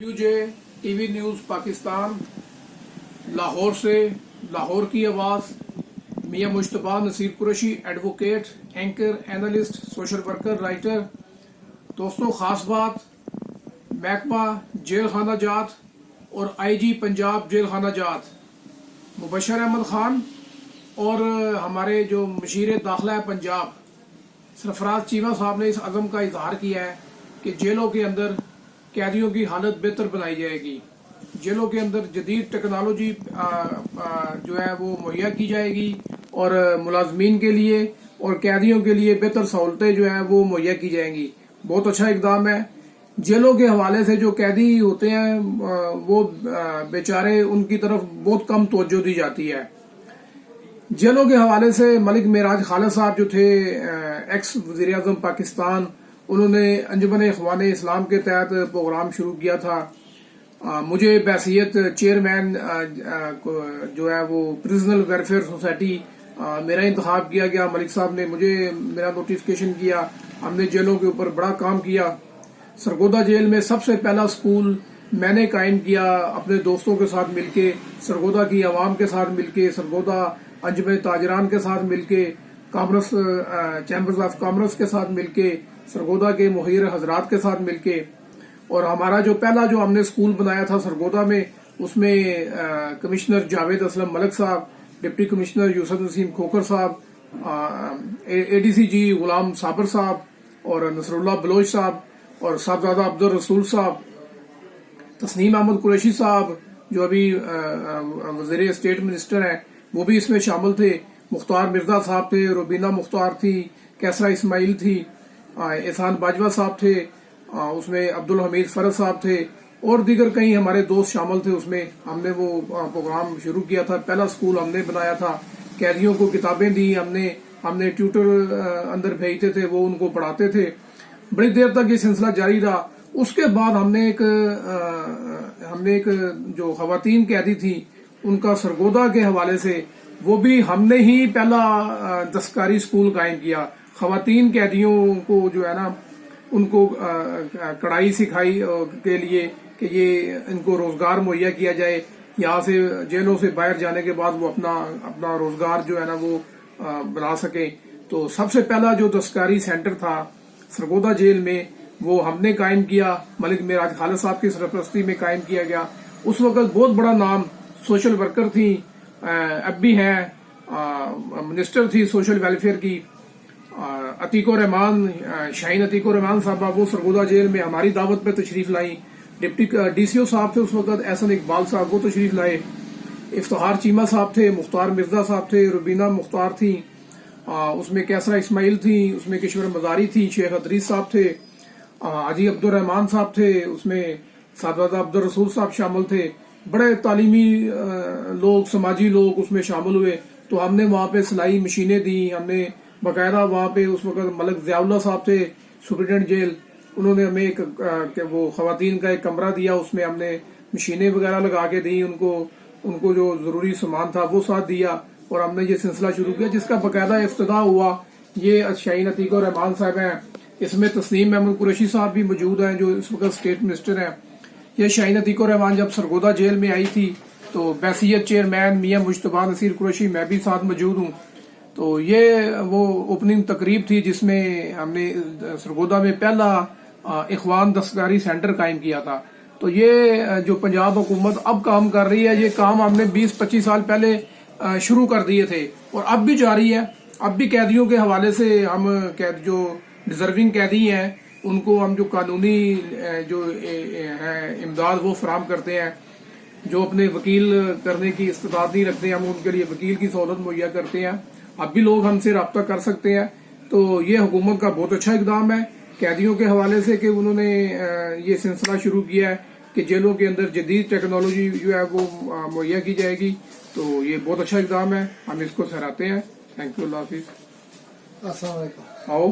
न्यूजे TV news Pakistan Lahore से लाहौर की आवाज़ Mian Mushtaba Naseer Qureshi advocate anchor analyst social worker writer. दोस्तों, ख़ास बात महकमा जेल खाना जात और आईजी पंजाब जेल खाना जात मुबशर अहमद खान और हमारे जो मशीर दाखिला है पंजाब सरफराज चीमा साहब ने इस अज़म का इजहार किया है कि जेलों के अंदर कैदियों की हालत बेहतर बनाई जाएगी। जेलों के अंदर जदीद टेक्नोलॉजी जो है वो मुहैया की जाएगी और मुलाजमीन के लिए और कैदियों के लिए बेहतर सहूलतें जो है वो मुहैया की जाएंगी। बहुत अच्छा इकदाम है। जेलों के हवाले से जो कैदी होते हैं वो बेचारे उनकी तरफ बहुत कम तवज्जो दी जाती है। जेलों के हवाले से मलिक मेराज खालिद साहब जो थे एक्स वज़ीर आज़म पाकिस्तान, उन्होंने अंजुमन इख्वान इस्लाम के तहत प्रोग्राम शुरू किया था। मुझे बैसियत चेयरमैन जो है वो प्रिजनल वेलफेयर सोसाइटी मेरा इंतखाब किया गया। मलिक साहब ने मुझे मेरा नोटिफिकेशन किया। हमने जेलों के ऊपर बड़ा काम किया। सरगोदा जेल में सबसे पहला स्कूल मैंने कायम किया अपने दोस्तों के साथ मिलके, सरगोदा की आवाम के साथ मिलके, सरगोदा अंजुमन ताजरान के साथ मिलके, कॉमर्स चैम्बर्स ऑफ कॉमर्स के साथ मिलके, सरगोदा के मुहैर हजरात के साथ मिलके। और हमारा जो पहला जो हमने स्कूल बनाया था सरगोदा में, उसमें कमिश्नर जावेद असलम मलिक साहब, डिप्टी कमिश्नर यूसुफ नसीम खोखर साहब, एडीसी जी गुलाम साबर साहब और नसरुल्लाह बलोच साहब और साहबजादा अब्दुल रसूल साहब, तस्नीम अहमद कुरैशी साहब जो अभी वज़ीर स्टेट मिनिस्टर हैं, वो भी इसमें शामिल थे। मुख्तार मिर्जा साहब थे, रुबीना मुख्तार थी, कैसरा इस्माइल थी, एहसान बाजवा साहब थे, उसमें अब्दुल हमीद फरज साहब थे और दीगर कई हमारे दोस्त शामिल थे। उसमें हमने वो प्रोग्राम शुरू किया था। पहला स्कूल हमने बनाया था। कैदियों को किताबें दी हमने ट्यूटर अंदर भेजते थे, वो उनको पढ़ाते थे। बड़ी देर तक ये सिलसिला जारी रहा। उसके बाद हमने एक जो खवातीन कैदी थी उनका सरगोदा के हवाले से वो भी हमने ही पहला दस्तकारी स्कूल कायम किया। खवातीन कैदियों को जो है ना उनको कढ़ाई सिखाई के लिए कि ये इनको रोजगार मुहैया किया जाए। यहाँ से जेलों से बाहर जाने के बाद वो अपना रोजगार जो है ना वो बना सके। तो सबसे पहला जो दस्तकारी सेंटर था सरगोदा जेल में वो हमने कायम किया। मलिक मेराज खालिद साहब की सरपरस्ती में कायम किया गया। उस वक्त बहुत बड़ा नाम सोशल वर्कर थी, अब भी हैं, मिनिस्टर थी सोशल वेलफेयर की अतीको रहमान, शाहीन अतीको रहमान साहबा, वो सरगोदा जेल में हमारी दावत पे तशरीफ लाई। डिप्टी डीसीओ साहब थे उस वक्त एहसन इकबाल साहब, वो तशरीफ लाए। इफ्तिखार चीमा साहब थे, मुख्तार मिर्जा साहब थे, रुबीना मुख्तार थी, उसमें कैसरा इस्माइल थी, उसमें किशोर मजारी थी, शेख अदरीस साहब थे, हाजी अब्दुल रहमान साहब थे, उसमें साहबजादा अब्दुल रसूल साहब शामिल थे। बड़े तालीमी लोग, समाजी लोग उसमें शामिल हुए। तो हमने वहाँ पे सिलाई मशीनें दी। हमने बाकायदा वहाँ पे उस वक्त मलिक ज़ियाउल्लाह साहब थे सुप्रिटेंडेंट जेल, उन्होंने हमें एक वो खवातीन का एक कमरा दिया। उसमें हमने मशीनें वगैरह लगा के दी उनको जो जरूरी सामान था वो साथ दिया और हमने ये सिलसिला शुरू किया जिसका बाकायदा इफ्तिताह हुआ। ये शाहीन अतीको रहमान साहब हैं, इसमें तस्नीम अहमद कुरैशी साहब भी मौजूद हैं जो इस वक्त स्टेट मिनिस्टर हैं। ये शाहीन अतीको रहमान जब सरगोदा जेल में आई थी तो बैसियत चेयरमैन मियां मुश्तबा नसीर कुरैशी मैं भी साथ मौजूद हूँ। तो ये वो ओपनिंग तकरीब थी जिसमें हमने सरगोदा में पहला इख्वान दस्तकारी सेंटर कायम किया था। तो ये जो पंजाब हुकूमत अब काम कर रही है, ये काम हमने 20-25 साल पहले शुरू कर दिए थे और अब भी जारी है। अब भी कैदियों के हवाले से हम जो डिजर्विंग कैदी हैं उनको हम जो कानूनी जो है इमदाद वो फराम करते हैं। जो अपने वकील करने की इस्तेदाद नहीं रखते हैं, हम उनके लिए वकील की सहूलत मुहैया करते हैं। अब भी लोग हमसे रब्ता कर सकते हैं। तो ये हुकूमत का बहुत अच्छा इकदाम है कैदियों के हवाले से कि उन्होंने ये सिलसिला शुरू किया है कि जेलों के अंदर जदीद टेक्नोलॉजी जो है वो मुहैया की जाएगी। तो ये बहुत अच्छा इकदाम है, हम इसको सराहते हैं। थैंक यू, अल्लाह हाफिज। अस्सलाम वालेकुम। आओ।